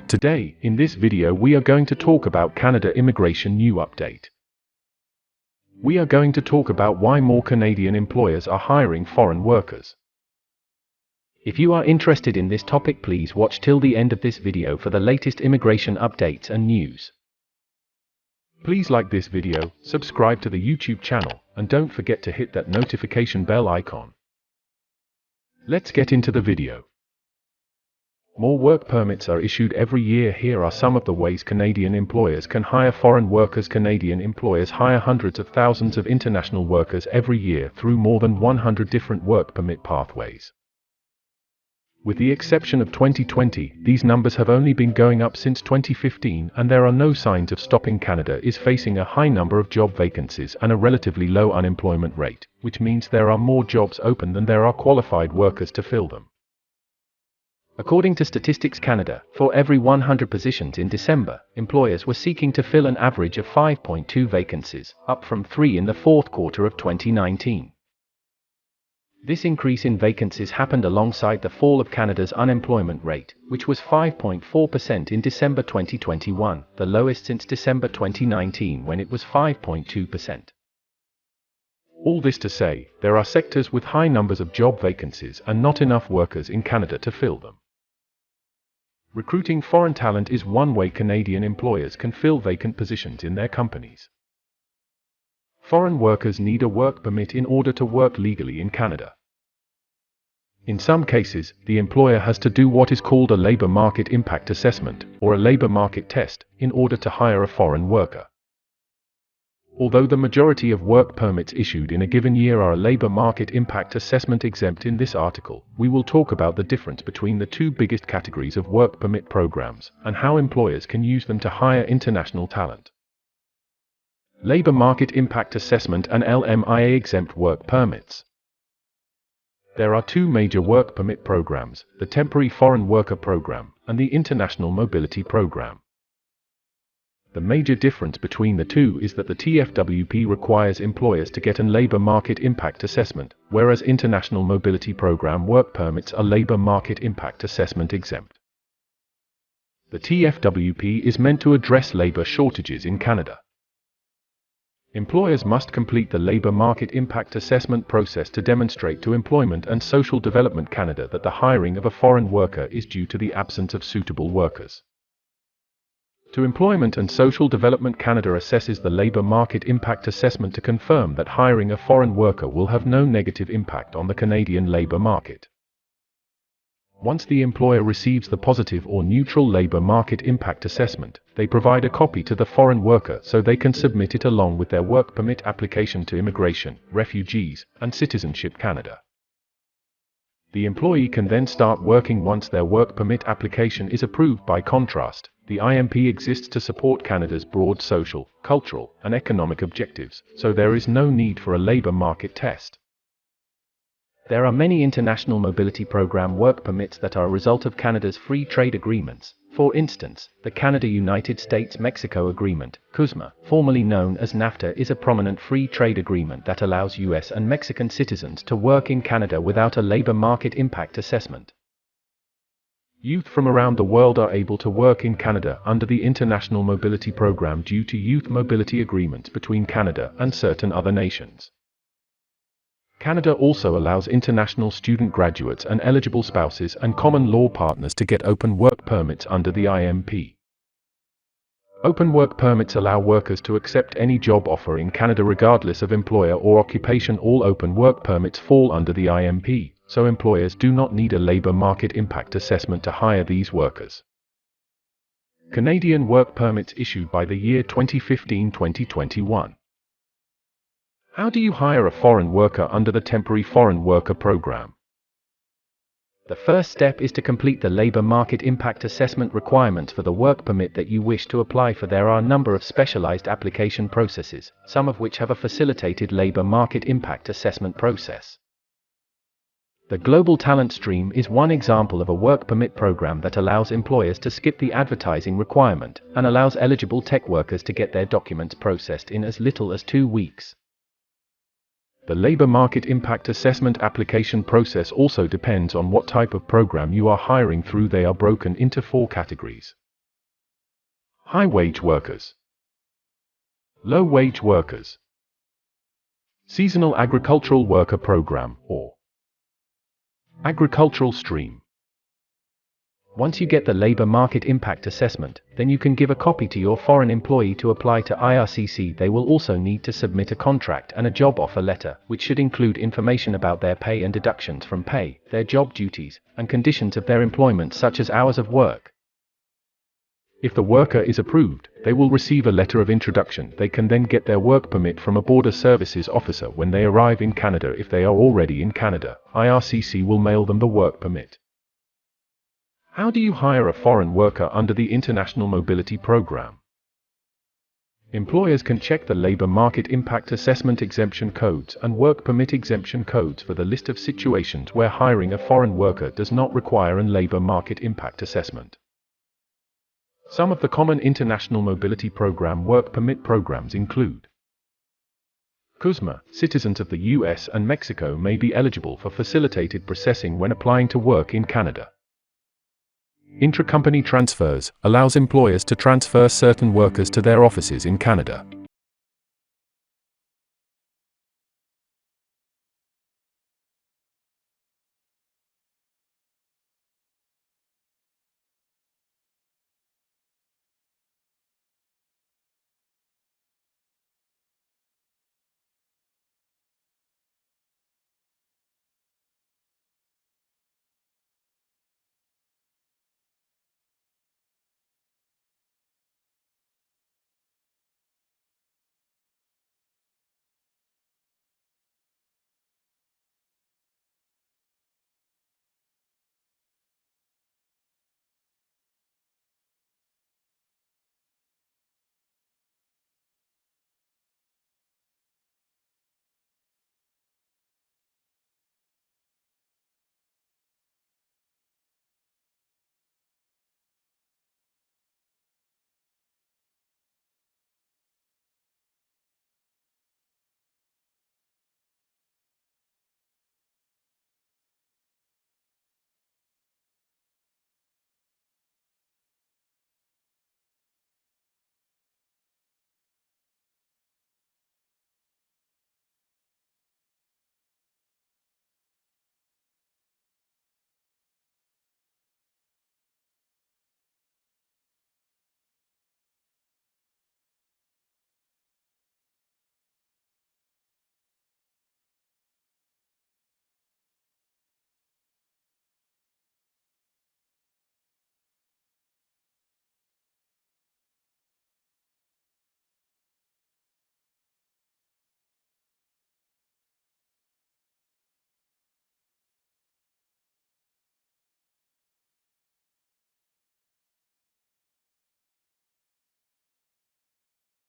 Today, in this video we are going to talk about Canada Immigration New Update. We are going to talk about why more Canadian employers are hiring foreign workers. If you are interested in this topic, please watch till the end of this video for the latest immigration updates and news. Please like this video, subscribe to the YouTube channel, and don't forget to hit that notification bell icon. Let's get into the video. More work permits are issued every year. Here are some of the ways Canadian employers can hire foreign workers. Canadian employers hire hundreds of thousands of international workers every year through more than 100 different work permit pathways. With the exception of 2020, these numbers have only been going up since 2015, and there are no signs of stopping. Canada is facing a high number of job vacancies and a relatively low unemployment rate, which means there are more jobs open than there are qualified workers to fill them. According to Statistics Canada, for every 100 positions in December, employers were seeking to fill an average of 5.2 vacancies, up from 3 in the fourth quarter of 2019. This increase in vacancies happened alongside the fall of Canada's unemployment rate, which was 5.4% in December 2021, the lowest since December 2019 when it was 5.2%. All this to say, there are sectors with high numbers of job vacancies and not enough workers in Canada to fill them. Recruiting foreign talent is one way Canadian employers can fill vacant positions in their companies. Foreign workers need a work permit in order to work legally in Canada. In some cases, the employer has to do what is called a labor market impact assessment, or a labor market test, in order to hire a foreign worker. Although the majority of work permits issued in a given year are a labor market impact assessment exempt, in this article, we will talk about the difference between the two biggest categories of work permit programs, and how employers can use them to hire international talent. Labor market impact assessment and LMIA exempt work permits. There are two major work permit programs, the Temporary Foreign Worker Program, and the International Mobility Program. The major difference between the two is that the TFWP requires employers to get a labor market impact assessment, whereas International Mobility Program work permits are labor market impact assessment exempt. The TFWP is meant to address labor shortages in Canada. Employers must complete the labor market impact assessment process to demonstrate to Employment and Social Development Canada that the hiring of a foreign worker is due to the absence of suitable workers. To Employment and Social Development Canada assesses the labor market impact assessment to confirm that hiring a foreign worker will have no negative impact on the Canadian labor market. Once the employer receives the positive or neutral labor market impact assessment, they provide a copy to the foreign worker so they can submit it along with their work permit application to Immigration, Refugees, and Citizenship Canada. The employee can then start working once their work permit application is approved. By contrast, the IMP exists to support Canada's broad social, cultural, and economic objectives, so there is no need for a labor market test. There are many International Mobility Program work permits that are a result of Canada's free trade agreements. For instance, the Canada-United States-Mexico Agreement, CUSMA, formerly known as NAFTA, is a prominent free trade agreement that allows US and Mexican citizens to work in Canada without a labor market impact assessment. Youth from around the world are able to work in Canada under the International Mobility Program due to youth mobility agreements between Canada and certain other nations. Canada also allows international student graduates and eligible spouses and common law partners to get open work permits under the IMP. Open work permits allow workers to accept any job offer in Canada regardless of employer or occupation. All open work permits fall under the IMP, so employers do not need a labor market impact assessment to hire these workers. Canadian work permits issued by the year 2015-2021. How do you hire a foreign worker under the Temporary Foreign Worker Program? The first step is to complete the labor market impact assessment requirements for the work permit that you wish to apply for. There are a number of specialized application processes, some of which have a facilitated labor market impact assessment process. The Global Talent Stream is one example of a work permit program that allows employers to skip the advertising requirement and allows eligible tech workers to get their documents processed in as little as 2 weeks. The labor market impact assessment application process also depends on what type of program you are hiring through. They are broken into 4 categories. High-wage workers. Low-wage workers. Seasonal Agricultural Worker Program, or Agricultural Stream. Once you get the Labor Market Impact Assessment, then you can give a copy to your foreign employee to apply to IRCC. They will also need to submit a contract and a job offer letter, which should include information about their pay and deductions from pay, their job duties, and conditions of their employment such as hours of work. If the worker is approved, they will receive a letter of introduction. They can then get their work permit from a border services officer when they arrive in Canada. If they are already in Canada, IRCC will mail them the work permit. How do you hire a foreign worker under the International Mobility Program? Employers can check the Labor Market Impact Assessment exemption codes and work permit exemption codes for the list of situations where hiring a foreign worker does not require a Labor Market Impact Assessment. Some of the common International Mobility Program work permit programs include CUSMA. Citizens of the US and Mexico may be eligible for facilitated processing when applying to work in Canada. Intracompany transfers allows employers to transfer certain workers to their offices in Canada.